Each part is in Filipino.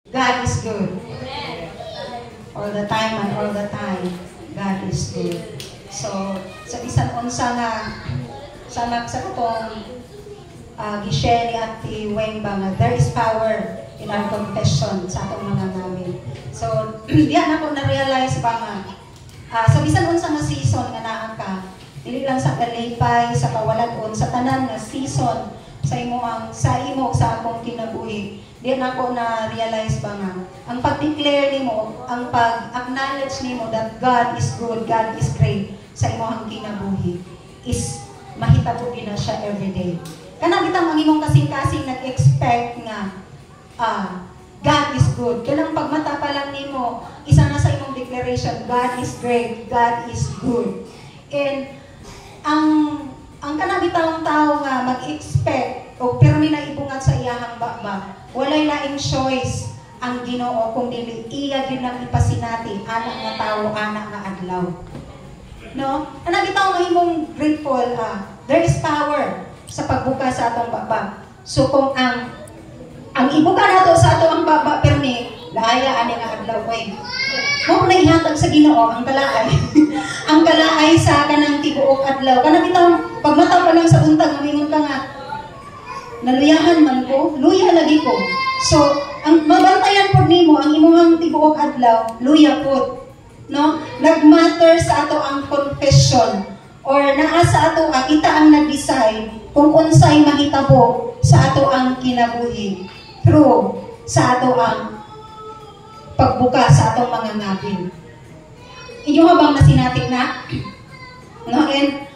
God is good. All the time and all the time, God is good. So, sa bisan unsa nga sa katong gishare ni Ate Weng ba nga there is power in our confession sa atong mga namin. So, diyan ako na-realize ba nga sa bisan unsa nga season nga naa ka, dili lang sa kalipay, sa kawalan-on, sa tanan nga season sa imo sa akong kinabuhi. Diyan ako na-realize ba nga, ang pag-declare nimo, ang pag-acknowledge nimo that God is good, God is great sa imong kinabuhi is mahitabo na siya everyday. Kanang bitang ang imong kasing-kasing nag-expect nga God is good. Kanang pagmata pa lang nimo, isa na sa imong declaration, God is great, God is good. And ang kanang bitang tao nga mag-expect o pero may naibungat sa iyahang baba, walay laing choice ang Ginoo kung dili iya gyud nang ipasinati anak nga tawo, anak nga adlaw. No? Kanang bitaw mahimong grateful there is power sa pagbuka sa atong baba. So kung ang ibuka nato sa atong baba permi, laaya ani nga adlaw way. Mo na ihatag sa Ginoo ang kalaay. Ang kalaay sa kanang tibuok adlaw. Kanang bitaw pagmata pa lang sa untag mingon ka nga naluyahan man ko, luya lagi ko. So, ang mabantayan po nimo ang imong tibuok adlaw, luya po. No? Nagmatter sa ato ang confession or naa sa ato kita ang nag-decide kung unsay mahitabo sa ato ang kinabuhi through sa ato ang pagbuka sa atong mga ngabin. Inyo habang nasinatik na? No? And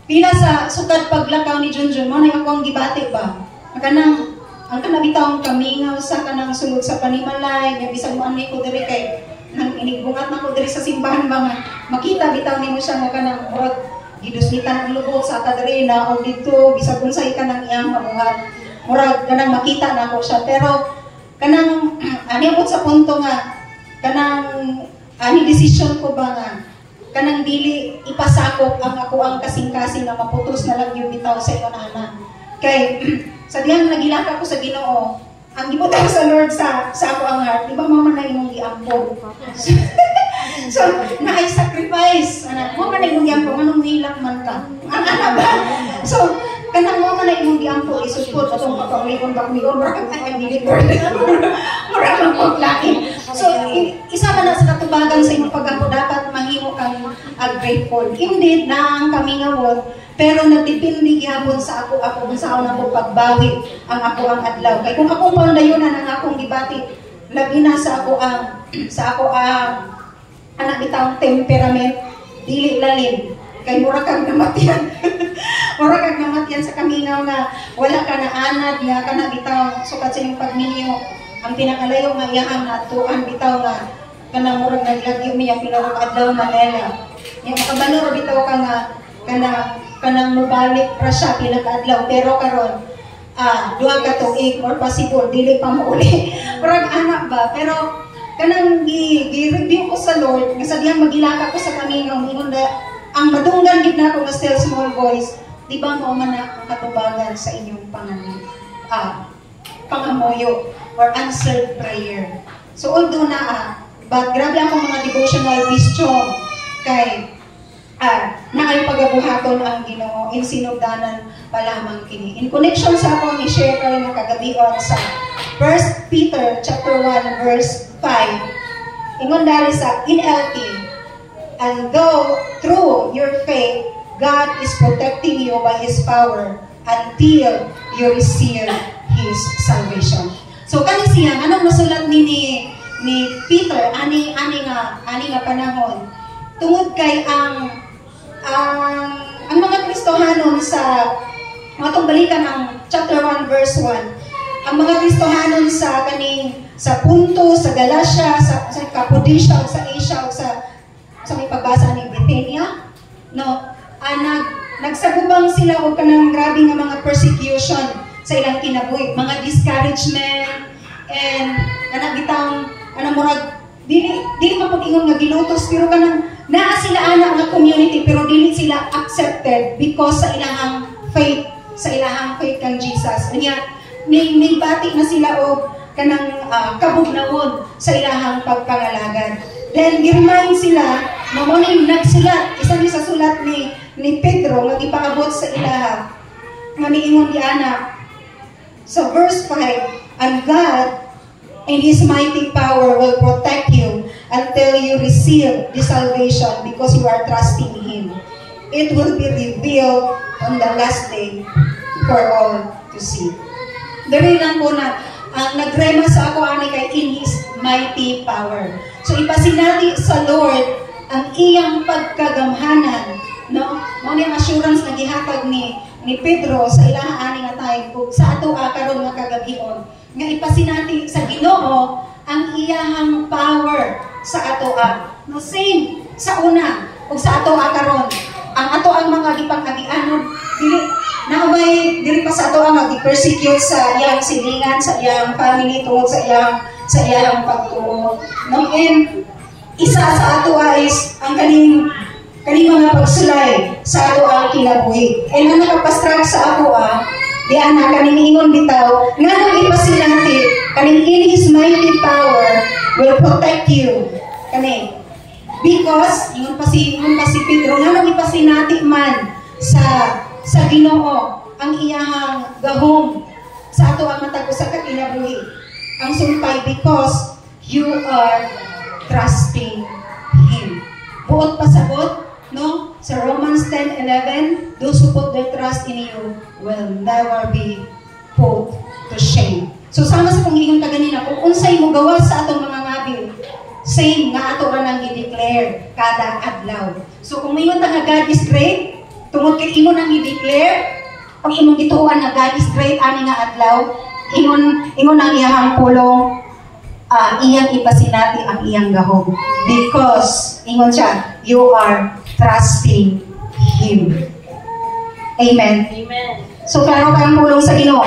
pila sa sukat paglakaw ni Junjun, mo na akong gibati ba? Ang kanabitawang kamingaw sa kanang sulod sa panimalay, nga bisag mo ani ko diri kay nang inigbungat na ko diri sa simbahan ba nga makita bitaw nimo siya nga kanang murag giduslitan ang lubot sa kadiri na o dito bisag unsay kanang iyang mabuhat. Murag kanang makita na ko siya pero kanang ani abot sa punto nga kanang ani decision ko ba nga kanang dili ipasakop ang ako ang kasing-kasing na maputos na lang yung bitaw sa iyo na anak. Kay sa diyang nagilaka ko sa Ginoo, ang gibutang sa Lord sa ako ang heart, di ba mama na imong giampon? So, na-I sacrifice. Mo man na imong giampon, anong hilang man ka? Ano ba? So, kanang mo man na imong giampon, isupot, atong pagpanglikon, maraming ang deliver. Maraming paglain. So, isa man na sa katubagan sa imong paggampo, dapat mahimo kang grateful. Indeed, na ang kami ngawon, pero nagdepende gihapon sa ako sa una ko pagbawi ang ako ang adlaw. Kay kung akong pandayunan ang akong gibati, labi na sa ako ang anak bitawng temperament, dili lalim. Kay mura kang namatyan. Mura kang namatyan sa kaminaw nga wala ka na anad nga kana bitawng sukat sa imong pagminyo. Ang pinakalayo nga iyang natuan bitaw nga kanang murag naglagyo miya pinawag adlaw Manila. Yang makabalo bitaw ka nga kanang mubalik ra siya pinag-adlaw pero karon duha ka tuig or possible dili pa mauli. Murag anak ba pero kanang gi-review ko sa Lord nga sa diyang magilaka ko sa kamingaw ingon na ang madunggan gid nako nga still small voice di ba mo man ang katubagan sa inyong pangamoyo or answered prayer. So although but grabe akong mga devotional wisdom kay naay pagabuhaton ang Ginoo in sinugdanan pa lamang kini. In connection sa akong i-share karon nga kagabion sa 1 Peter chapter 1 verse 5. Ingon dali sa NLT, and though through your faith God is protecting you by His power until you receive His salvation. So kani siya anong masulat ni Peter ani nga panahon tungod kay ang mga Kristohanon sa matong balikan ang chapter 1 verse 1 ang mga Kristohanon sa Punto, sa Galacia, sa Cappadocia, sa Asia, sa may pagbasa ni Bithynia no nagsagubang sila og kanang grabe nga mga persecution sa ilang kinabuhi, mga discouragement and kanang murag dili mapag-ingon nga gilutos pero kanang naa sila ana nga community pero dili sila accepted because sa ilahang faith kang Jesus. Niya may bati na sila og kabugnawon sa ilahang pagpangalagad. Then gi-remind sila na mo ning nagsulat isa ni sa sulat ni Pedro nga gipaabot sa ilaha nga niingon di ana sa verse 5, and God in His mighty power will protect you until you receive the salvation because you are trusting Him. It will be revealed on the last day for all to see. Dari lang po na ang nagrema sa ako ani kay in His mighty power. So ipasinati sa Lord ang iyang pagkagamhanan, no? Mao ni assurance na gihatag ni Pedro sa ilaha ani nga time ug sa ato karon nga kagabion nga ipasinati sa Ginoo ang iyahang power sa ato no same sa una ug sa ato karon ang ato ang mga gipang-agianon dili naabay dili pa sa ato ang gi-persecute sa iyang silingan sa iyang family tungod sa iyang pagtuo no and isa sa ato is ang kaning mga pagsulay sa ato ang kinabuhi. E nga nakapastrag sa ako di ana kaning ingon bitaw, nga nang ipasinati, kaning in His mighty power will protect you. Kani, because, ingon pa si Pedro, nga nang ipasinati man sa Ginoo ang iyahang gahom sa ato ang matag usa ka kinabuhi. Ang sumpay, because you are trusting Him. Buot pasabot, no? Sa Romans 10:11, those who put their trust in you will never be put to shame. So sama sa pangingon kaganina, kung unsay mo gawas sa atong mga ngabil, same nga ato ra nang i-declare kada adlaw. So kung mayroon ta nga God is great, tungod kay imo nang i-declare, pag imong gituan na God is great ani nga adlaw, ingon ang iyang pulong, iyang ipasinati ang iyang gahom. Because, ingon siya, you are trusting Him. Amen? Amen. So, klaro kayong pulong sa Ginoo.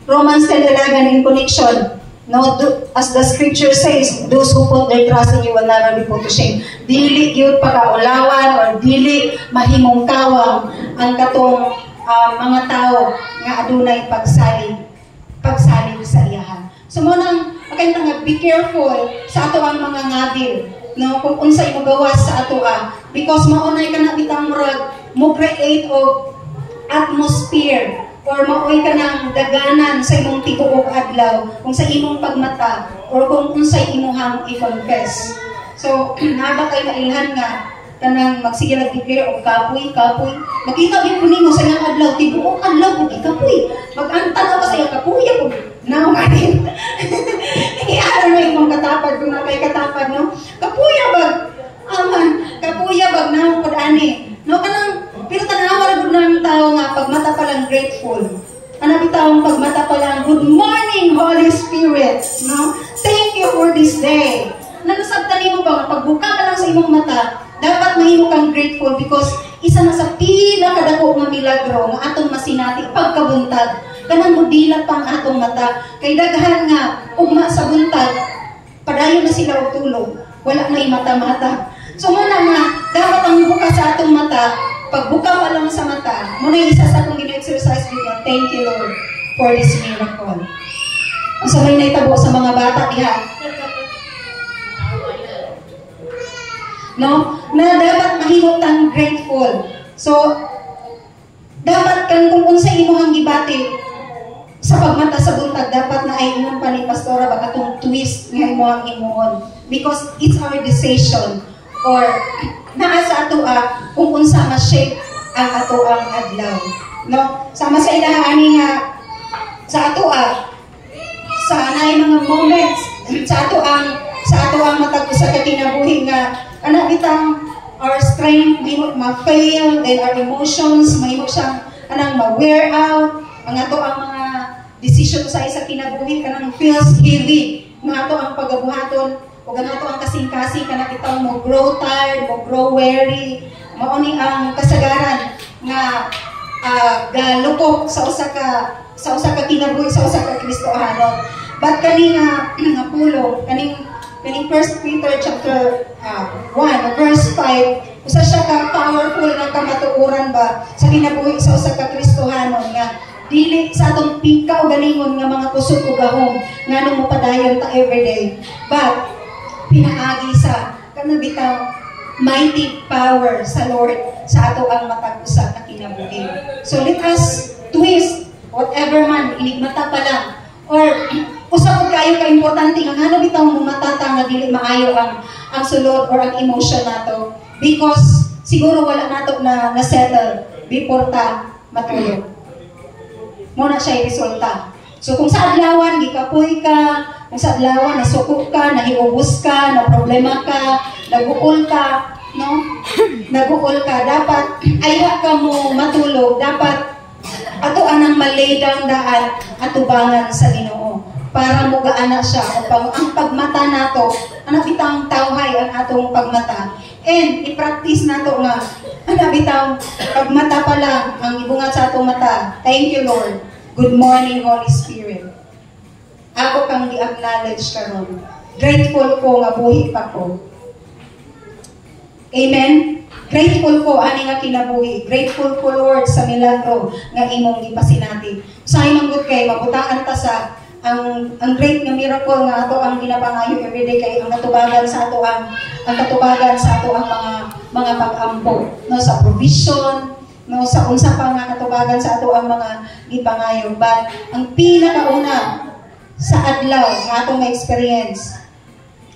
Romans 10:11 in connection. No, as the scripture says, those who put their trust in you will never be put to shame. Dili gyud pagkaulawan or dili mahimong kawang ang katong mga tao nga adunay pagsalig sa iyahan. So mo nang nga be careful sa ato ang mga ngabil, no, kung unsay mo gawas sa ato because maunay ka na bitang murag mo create og atmosphere or maoy ka ng daganan sa imong tibuok adlaw kung sa imong pagmata or kung unsay imuhang i-confess. So naba kay mailhan nga kanang magsige nag-declare og kapoy. Makita gyud nimo sa iyang adlaw tibuok adlaw ug kapoy. Mag-antan ka sa iyang kapoy ug naong anin. Iara na imong katapad kung nakay katapad no. Kapoy bag aman, kapoy bag naong pud ani. No kanang pero tanawa ra gud nang tao nga pagmata pa lang grateful. Ana bitaw pagmata pa lang good morning Holy Spirit, no? Thank you for this day. Nanasabtan nimo ba pagbuka ka lang sa imong mata, dapat mahimo kang grateful because isa na sa pila kadako nga milagro nga atong masinati pagkabuntag. Kanang mudilat pang atong mata kay daghan nga ugma sa buntag padayon na sila og tulog. Wala na mata-mata. So muna nga dapat ang buka sa atong mata. Pagbuka pa lang sa mata, muna isa sa akong gina-exercise dito, thank you Lord for this miracle. Ang sabay na itabo sa mga bata diha. No? Na dapat mahimutang grateful. So, dapat kang kung unsay imuhang gibati sa pagmata sa buntag, dapat na ay ingon pa ni Pastora baka itong twist nga imuhang imuon. Because it's our decision or naa sa ato kung unsa ma-shape ang ato ang adlaw, no? Sama sa ilahaani nga sa ato sa anay mga moments sa ato ang matag sa kinabuhi nga ana bitang our strength di ma-fail, then our emotions mahimo siyang anang ma-wear out ang ato ang mga decision sa isa kinabuhi kanang feels heavy nga ato ang pagabuhaton o ganato ang kasing-kasing kana kita mo grow tired, mo grow weary, mao ni ang kasagaran nga galukok sa usa ka kinabuhi sa usa ka Kristohanon. But kani nga pulong kaning 1 Peter chapter 1 verse 5 usa siya ka powerful nga kamatuoran ba sa kinabuhi sa usa ka Kristohanon nga dili sa atong pika o galingon nga mga kusog o gahom nga nung mapadayon ta everyday, but pinaagi sa kanabitaw mighty power sa Lord sa ato ang matag usa ka kinabuhi. So let us twist whatever man inigmata pa lang or usab kayo ka importante nga ano bitaw mo matata nga dili maayo ang sulod or ang emotion nato, because siguro wala nato na settle before ta matulog. Muna siya resulta. So kung sa adlawan gikapoy ka, kung sa adlawan nasuko ka, nahiubos ka, na problema ka, naguol ka, no? Naguol ka, dapat aywa ka mo matulog, dapat ato anang maledang daan atubangan sa Ginoo para mugaana siya upang ang pagmata nato anak bitang tawhay ang atong pagmata, and i-practice nato nga anak bitang pagmata pa lang ang ibungat sa atong mata. Thank you, Lord. Good morning, Holy Spirit. Ako kang gi-acknowledge karon. Grateful ko nga buhi pa ko. Amen. Grateful ko ani nga kinabuhi. Grateful ko, Lord, sa milagro nga imong gipasinati. Sa imong good kay mabutaan ta sa ang great nga miracle nga ato ang ginapangayo everyday kay ang katubagan sa ato ang katubagan sa ato ang mga pag-ampo, no, sa provision, no, sa unsa pa nga katubagan sa ato ang mga gipangayo. But ang pinakauna sa adlaw nga atong experience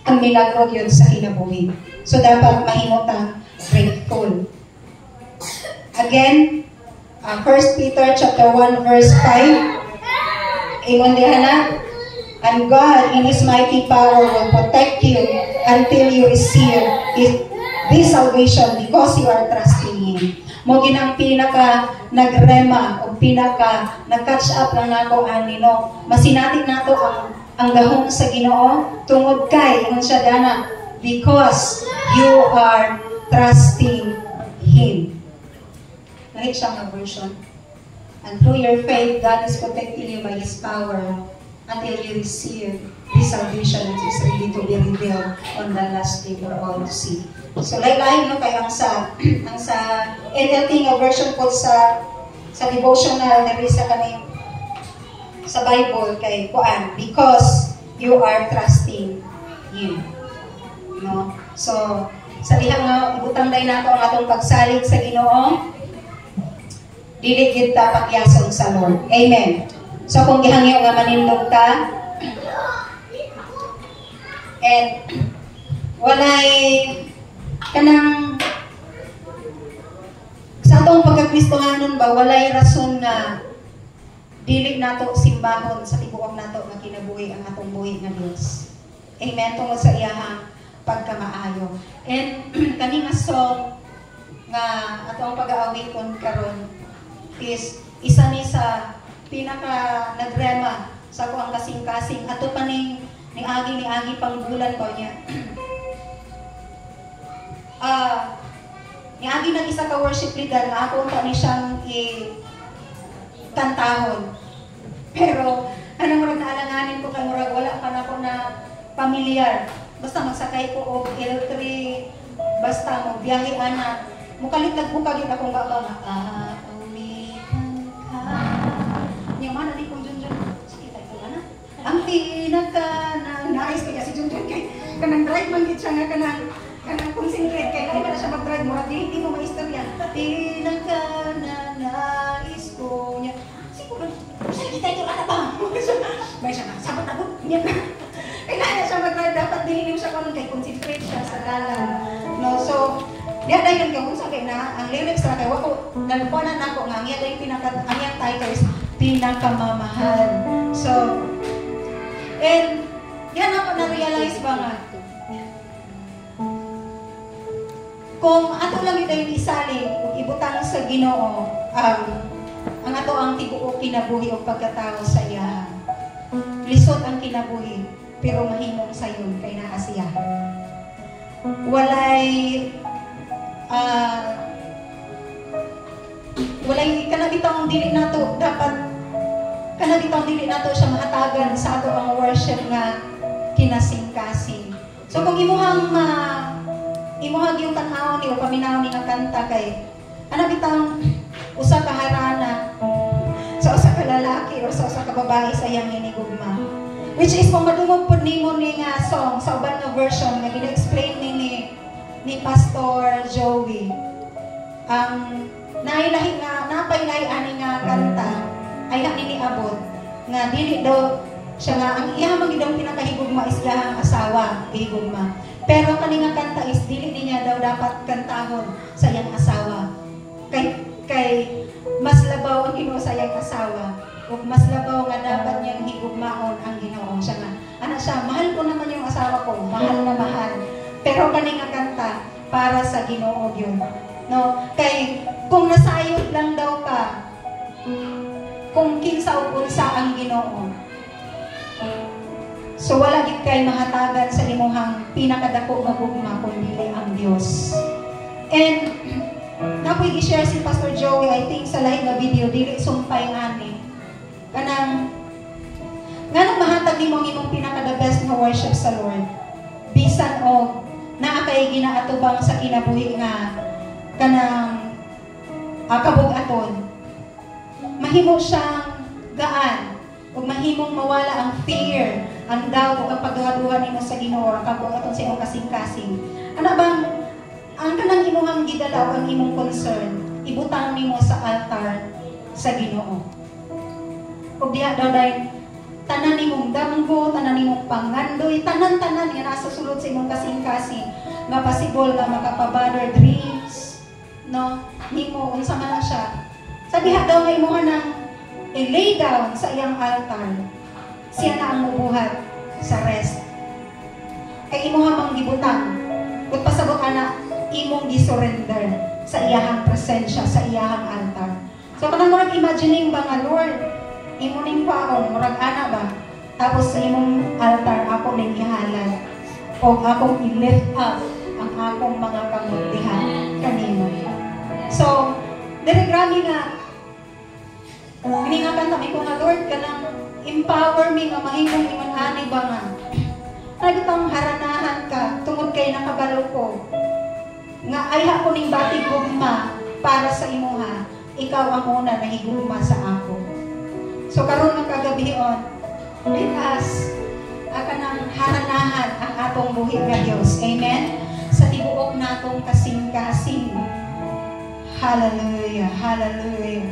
ang milagro gyud sa kinabuhi. So dapat mahimutang grateful. Again, 1 Peter chapter 1 verse 5. Ingon diha na, and God in His mighty power will protect you until you receive this salvation because you are trusting Him. Mo ginang pinaka nagrema o pinaka nag-catch up lang nako ani, no. Masinatik nato ang gahom sa Ginoo tungod kay ingon siya dana, because you are trusting Him. Kahit siya nga version. And through your faith, God is protecting you by His power until you receive this salvation which is ready to be revealed on the last day for all to see. So, lain-lain, no, kay ang sa NLT nga version po sa devotional na sa kaning sa Bible kay kuan, because you are trusting Him. No? So, sa diha nga ibutang day nato ang atong pagsalig sa Ginoo, dili gid ta pagyason sa Lord. Amen. So kung gihangyo nga manindog ta and walay kanang sa atong pagkakristohanon ba, walay rason nga dili nato simbahon sa tibuok nato nga kinabuhi ang atong buhi nga Dios. Amen. Tungod sa iyahang pagkamaayo. And kani nga song nga atong pag-aawiton karon is isa ni sa pinaka nagrema sa ko ang kasing-kasing ato pa ni agi pang bulan ko niya. Ni agi nang isa ka worship leader nga ako pa ni siyang kantahon. Pero anong murag naalanganin ko kay murag wala pa na ko na pamilyar. Basta magsakay ko og L3, basta mo biyahe ana. Mukalit buka gyud akong baba nga. Yung mana di kong Junjun, sige tayo na. Ang pinaka na nais ko si Junjun kay kanang drive man gid siya nga kanang concentrate kay lahi na siya mag-drive mo at hindi mo maistorya. Pinaka na nais ko niya. Siguro, sige tayo na ba? Bay siya na, sabat ako. Kailangan siya mag-drive, dapat dili siya karon kay concentrate siya sa dalan. No, so diya dayon kay unsa kay na ang lyrics ra kay wako nagpuanan nako nga ang iya pinaka ang iyang titles pinakamamahal. So, and yan ako na-realize ba nga kung ato lang ito yung isaling ibutang sa Ginoo ang ato ang tibuok kinabuhi o pagkatao sa iya, lisod ang kinabuhi pero mahimong sayon kay naa siya. Walay kanabitang dili nato dapat kanabitang dili nato siya mahatagan sa ato ang worship nga kinasing-kasing. So kung imuhang yung tanaw ni o paminaw ni nga kanta kay kanabitang usa ka harana. So usa ka lalaki or sa usa ka babae sa iyang hinigugma. Which is kung madungog pud nimo ni nga song sa uban nga version nga gina-explain ni Pastor Joey. Ang nailahi nga napailahi ani nga kanta ay ni abot nga dili daw siya nga ang iya magidong pinakahigugma is iyang asawa higugma. Pero kani nga kanta is dili niya daw dapat kantahon sa iyang asawa. Kay mas labaw ang Ginoo sa iyang asawa. Ug mas labaw nga dapat niyang higugmaon ang Ginoo siya nga. Ana siya, mahal ko naman yung asawa ko, mahal na mahal. Pero kani nga kanta para sa Ginoo yun. No? Kay kung nasayod lang daw ka, kung kinsa ug unsa ang Ginoo. So wala gid kay mahatagan sa imong pinakadako nga gugma kundi ang Dios. And napoy gi-share si Pastor Joey, I think sa lain nga video dili sumpay ani. Kanang nganong mahatag nimo ang imong pinaka-the best nga worship sa Lord. Bisan og naa kay ginaatubang sa kinabuhi nga kanang kabug-aton. Mahimo siyang gaan ug mahimong mawala ang fear, ang doubt ug ang pagduha-duha nimo sa Ginoo ang kabug-aton sa imong kasing-kasing. Ano bang ang kanang imong gidala o ang imong concern, ibutang nimo sa altar sa Ginoo. Ug diha daw dahil tanan nimong damgo, tanan nimong pangandoy, tanan-tanan nga nasa sulod sa imong kasing-kasing nga possible nga makapabother dreams, no? Nimo unsa man siya. Sa diha daw nga imo nang i-lay down sa iyang altar. Siya na ang mubuhat sa rest. Kay imo mang gibutang. Kung pasabot ana imong gi-surrender sa iyahang presensya, sa iyahang altar. So kanang murag imagining ba nga Lord, imo ning paong murag ana ba? Tapos sa imong altar ako ning ihalal o akong i-lift up ang akong mga kamutihan kanimo. So, dili grabe nga giningakan kami ko nga Lord kanang empower me nga mahimong imong ani ba nga. Nagitang haranahan ka tungod kay nakabalo ko nga ay ako ning batig gugma para sa imuha, ikaw ang una na higugma sa ako. So karon ng kagabihon, let us kanang haranahan ang atong buhi nga Dios. Amen. Sa tibuok natong kasing-kasing. Hallelujah, hallelujah.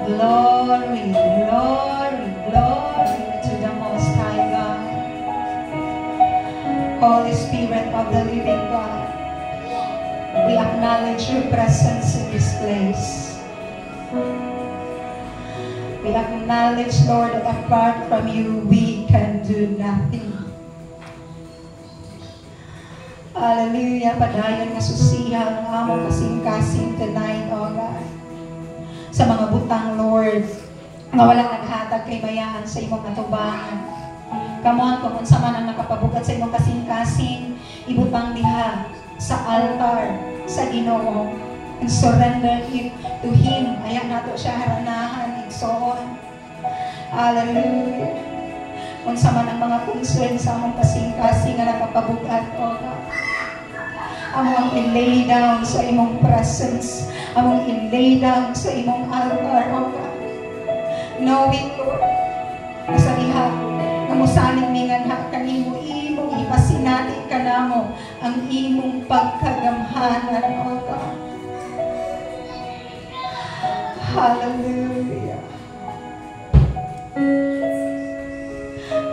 Glory, glory, glory to the Most High God. Holy Spirit of the living God, we acknowledge your presence in this place. We acknowledge, Lord, that apart from you, we can do nothing. Hallelujah. Padayon nga susihan ang among kasing-kasing tonight, O God. Sa mga butang, Lord, nga walang naghatag kay bayahan sa imong atubangan. Kamuhan kung unsa man ang nakapabugat sa imong kasing-kasing, ibutang diha sa altar sa Ginoo and surrender it to Him. Ayan nato siya haranahan, igsoon. Hallelujah. Unsa man ang mga concern sa among kasing-kasing nga nakapabugat, O God, among i-lay down sa imong presence, among i-lay down sa imong altar, O God. Knowing, Lord, sa diha nga mosalig mi nga kanimo imong ipasinati kanamo ang imong pagkagamhanan, O God. Hallelujah.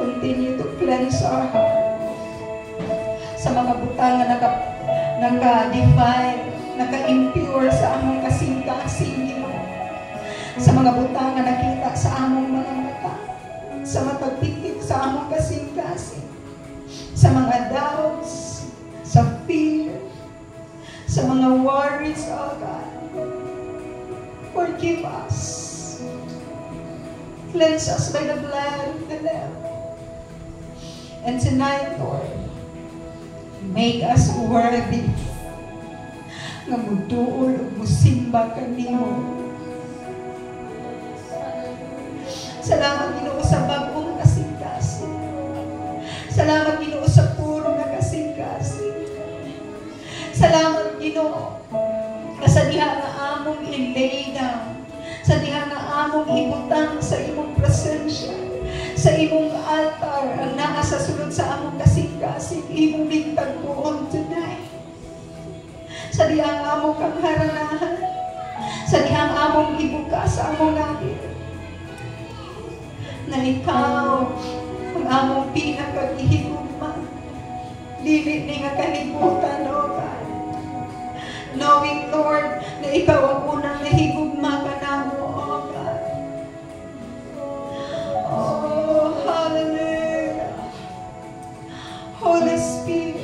Continue to cleanse our heart sa mga butang nga naka-defile, naka-impure sa among kasing-kasing, sa mga butang nga nakita sa among mga mata, sa matagpitik sa among kasing-kasing, sa mga doubts, sa fear, sa mga worries, O God. Forgive us. Cleanse us by the blood of the Lamb. And tonight, Lord, make us worthy nga muduol o musimba kanimo. Salamat Ginoo sa bagong kasing-kasing. Salamat Ginoo sa puro nga kasing-kasing. Salamat Ginoo sa diha nga among i-lay down, sa diha nga among ibutang sa imong presensya, sa imong altar, ang naa sa sulod sa among kasing-kasing, imong bigtagpuon tonight. Sa dihang among kang haranahan, sa dihang among ibukas sa among langit, na ikaw ang among pinakagihigugma, dili ni nga kalibutan, O God. Knowing, Lord, na ikaw ang unang nahigugma ka namo, O God. Oh, hallelujah. Holy Spirit.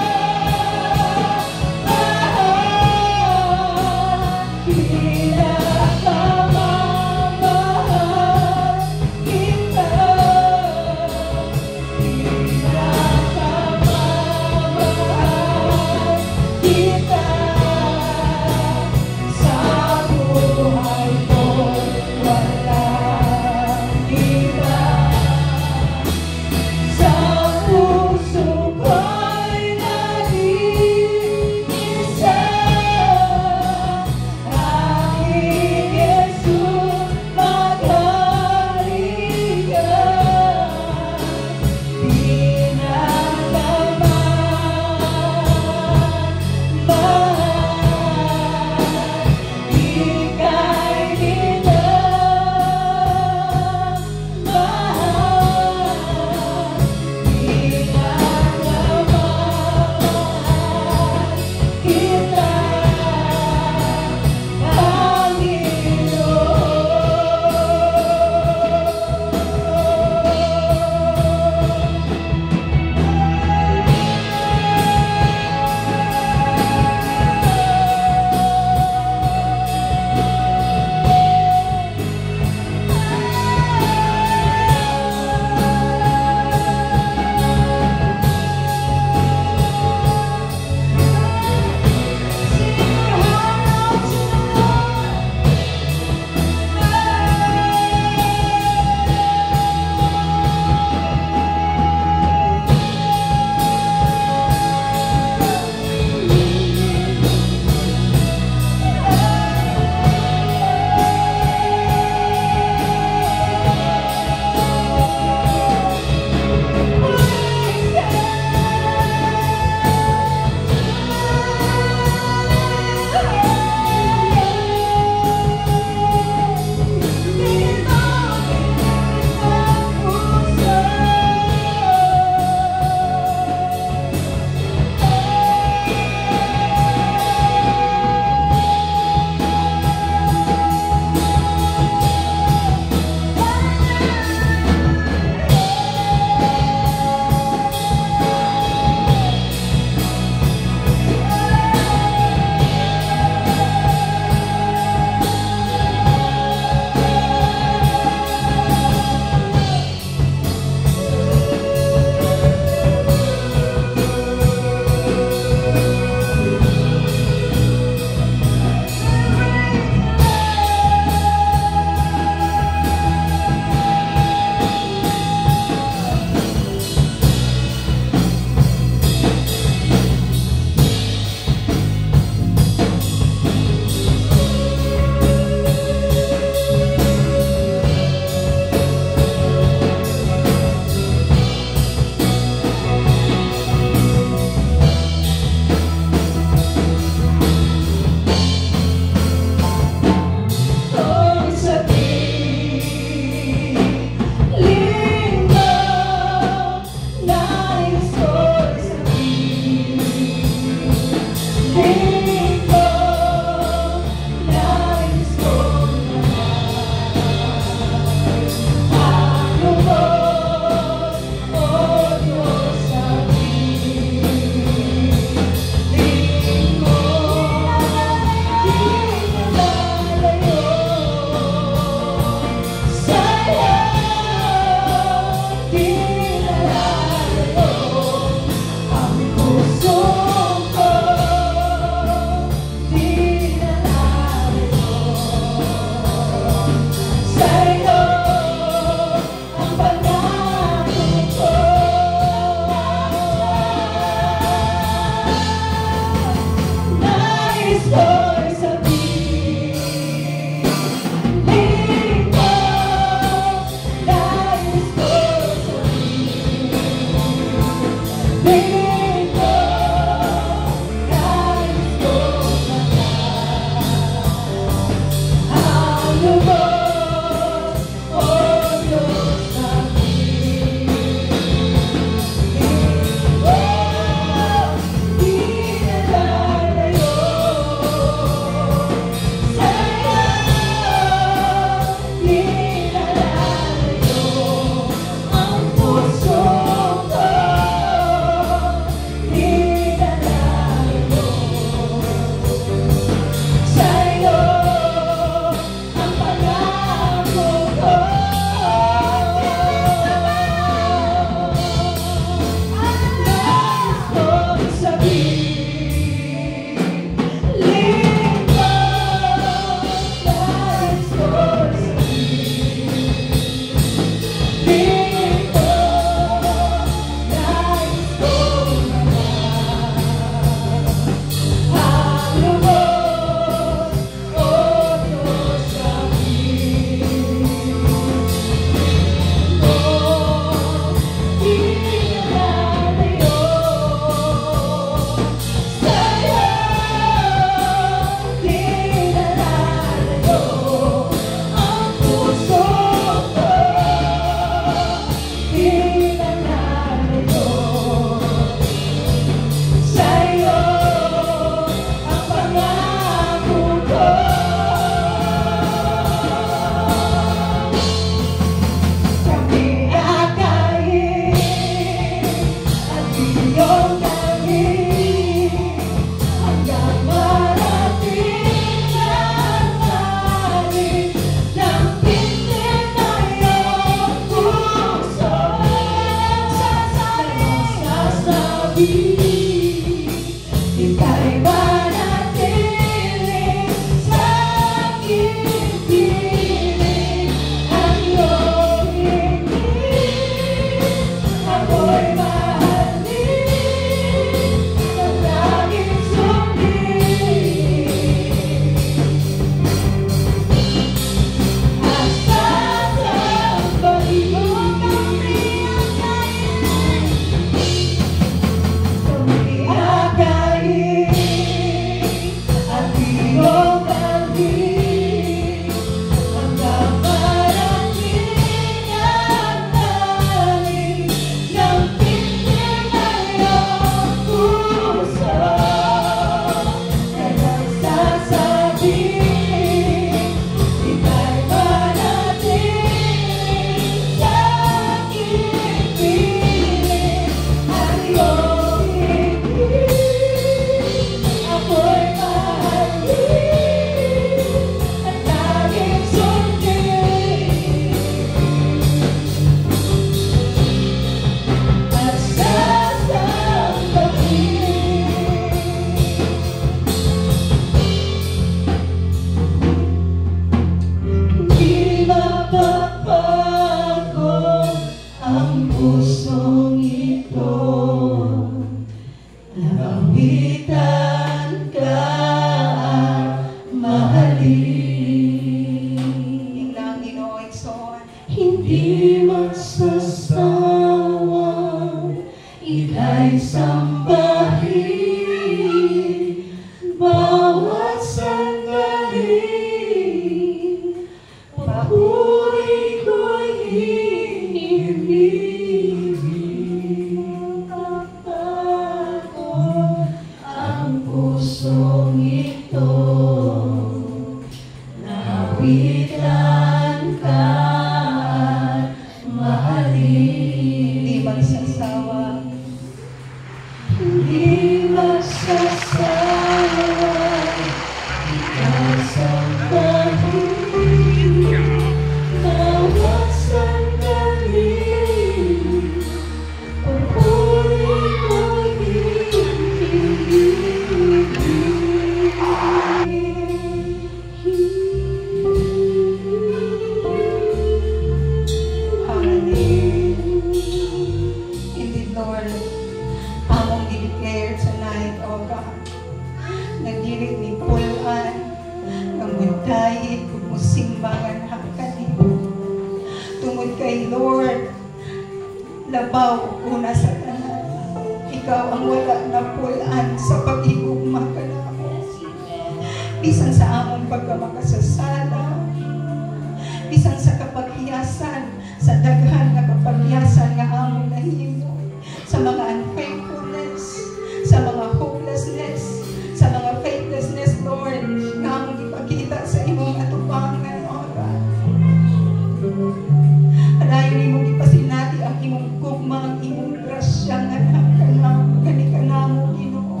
imong gugma, imong grasya nga kanamo, Ginoo.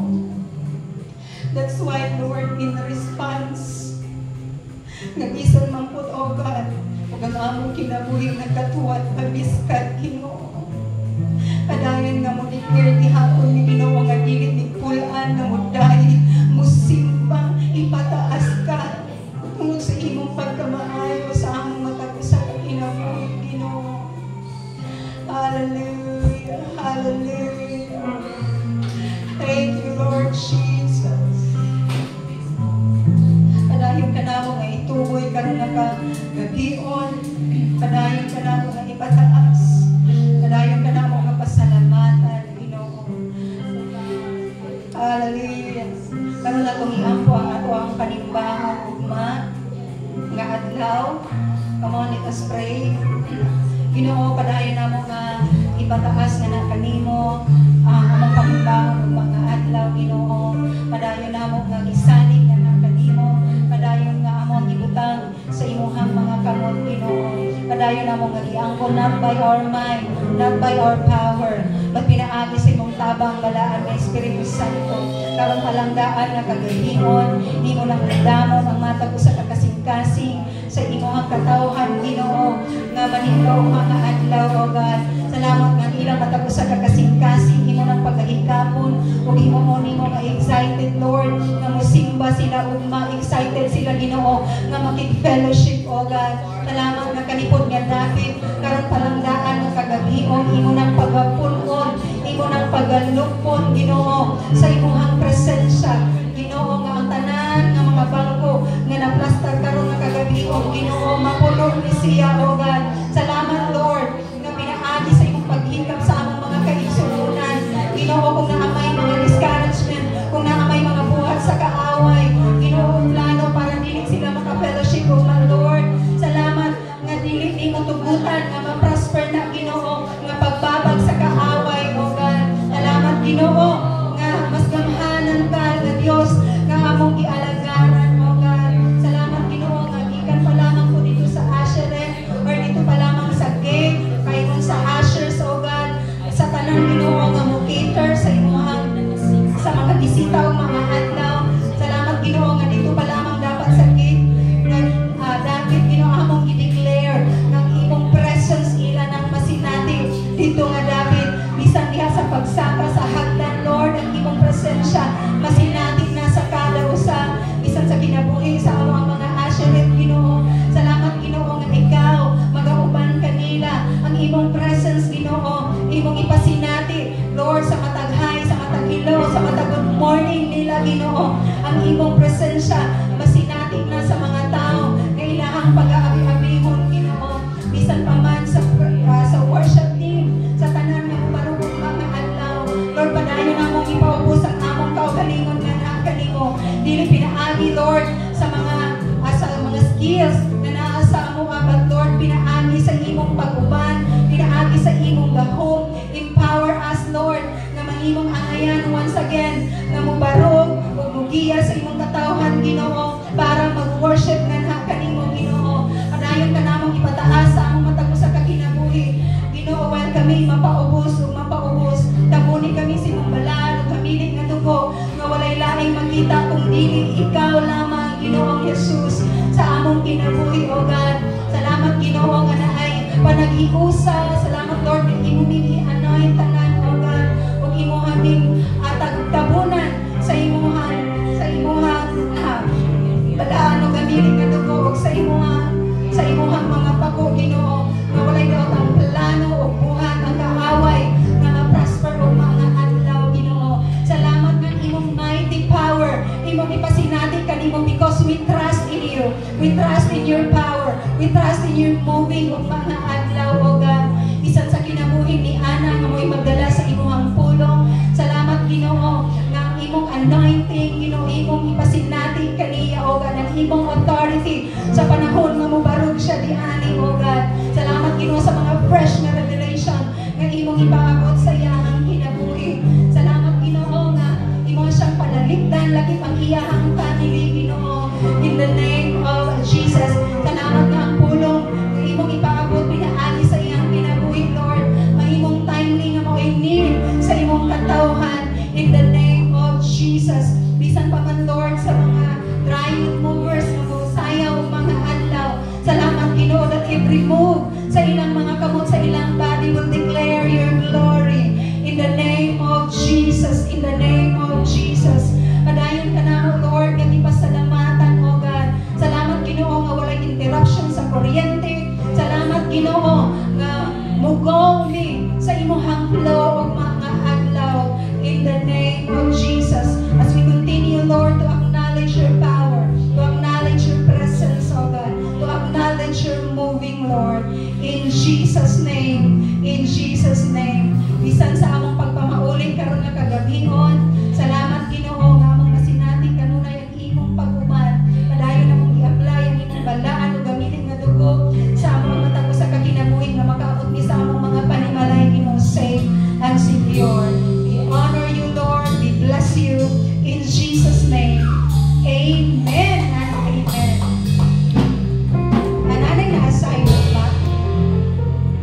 That's why, Lord, in response, nagisan man po, O God, ug ang among kinabuhi nagkatuwat, mabiskat, Ginoo. Kadayon nga mo declare gihapon ni Ginoo nga dili ni pulaan na muday, musimba, ipataas ka tungod sa imong pagkamaayo sa among matag sa kinabuhi, Ginoo. Hallelujah, hallelujah. Thank you, Lord Jesus. Kadayon ka namo nga ituboy ka na kagabion, kadayon ka namo nga ipataas, kadayon ka namo nga pasalamatan, Ginoo. Hallelujah. Karon na itong iampo ang ato ang panimbahan ugma nga adlaw. Come on, let us pray. Ginoo, padayon namo nga ipataas nga na kanimo ang among panimbahan ug mga adlaw, Ginoo. Padayon namo nga gisalig nga na kanimo, padayon nga among gibutang sa imuhang mga kamot, Ginoo. Padayon namo nga giangkon not by our mind, not by our power, but pinaagi sa imong tabang balaan nga Espiritu Santo. Karon palangdaan nga kagahimon, nimo nang damon ang matag usa ka kasing-kasing sa imuhang katawhan, Ginoo, nga maningkaw mga adlaw, O God. Salamat nga ilang matag usa ka kasing-kasing imo nang pagahigapon ug imo mo nimo nga excited, Lord, nga mosimba sila ug ma-excited sila, Ginoo, nga makig-fellowship, O God. Salamat nga kanipod nga David, karon palangdaan nga kagabion imo nang pagapunon, imo nang pagalupon, Ginoo, sa imuhang presensya, Ginoo, nga ang tanan nga mga bangko nga naplastar karon nga kagabion, Ginoo, mapuno ni siya, O God. Salamat, Lord, nga pinaagi sa imong paghingkap sa among mga kaigsuonan, Ginoo, kung naamay mga discouragement, kung naamay mga buhat sa kaaway, Ginoo, plano para dili sila maka-fellowship, O my Lord. Salamat nga dili nimo tugutan nga ma-prosper na, Ginoo, nga pagbabag sa kaaway, O God. Salamat, Ginoo, nga mas gamhanan ka nga Dios nga among gialagaran, O God. Salamat, Ginoo, nga gikan pa lamang po dito sa Asheret or dito pa lamang sa gate, kayong sa Ashers, O God, sa tanan, Ginoo, nga mo cater sa imuhang sa mga bisita o mga adlaw. Salamat, Ginoo, nga dito pa lamang dapat sa gate nga David, Ginoo, among i-declare ng imong presence ila ng masinati dito nga David, bisan diha sa pagsaka sa hagdan, Lord, ang imong presensya masinati na sa kada usa, bisan sa kinabuhi sa among mga Asheret, Ginoo. Salamat, Ginoo, nga ikaw magauban kanila ang imong presence, Ginoo, imong ipasinati, Lord, sa mataghay, sa mataghilaw, sa matag good morning nila, Ginoo, ang imong presensya masinati na sa mga tao nga ilahang pag-aabi-abihon, Ginoo, bisan pa man sa worship team, sa tanan nga marugong mga adlaw, Lord, padayon namong ipaubos ang among kaugalingon nga naa kanimo, dili pinaagi, Lord, sa mga skills na naa sa among abad, Lord, pinaagi sa imong pag-uban, pinaagi sa imong gahom, empower us, Lord, nga mahimong angayan once again, nga mubarog ug mugiya sa imong katawhan, Ginoo, para mag-worship nga na kanimo, Ginoo. Padayon ka namong ipataas sa among matag usa ka kinabuhi, Ginoo, while kami mapaubos ug mapaubos, tabuni kami sa imong balaan ug hamilit nga dugo nga walay laing makita kung dili ikaw lamang, Ginoong Jesus, sa among kinabuhi, O God. Salamat, Ginoo, nga naay panag-iusa. Salamat, Lord, nga imong i-anoint tanan, O God, ug imong aming tagtabunan sa imuhan balaan ug hamilit nga dugo ug sa imuhang mga pako, Ginoo, nga walay daot ang plano ug buhat ang kaaway nga ma-prosper ug mga adlaw, Ginoo. Salamat nga imong mighty power, imong ipasinati kanimo, because we trust in you. We trust in your power. We trust in your moving ug mga adlaw, O God. Bisan sa kinabuhi ni Ana nga mo'y magdala sa imuhang pulong. Salamat, Ginoo, nga ang imong anointing, Ginoo, imong ipasinati kaniya, O God, ang imong authority sa panahon nga mubarog siya di ani, O God. Salamat, Ginoo, sa mga fresh na revelation nga imong ipaabot sa iyang kinabuhi. Salamat, Ginoo, nga imong siyang panaligdan lagi pang iyahang family, Ginoo, in the name of Jesus. Salamat nga ang pulong nga imong ipaabot pinaagi sa iya kuryente. Salamat Ginoo nga mugaw mi sa imong flow og mga adlaw in the name of Jesus. As we continue, Lord, to acknowledge your power, to acknowledge your presence, oh God, to acknowledge your moving, Lord, in Jesus' name, in Jesus' name. Bisan sa among pagpamaulit karon nga kagabihon,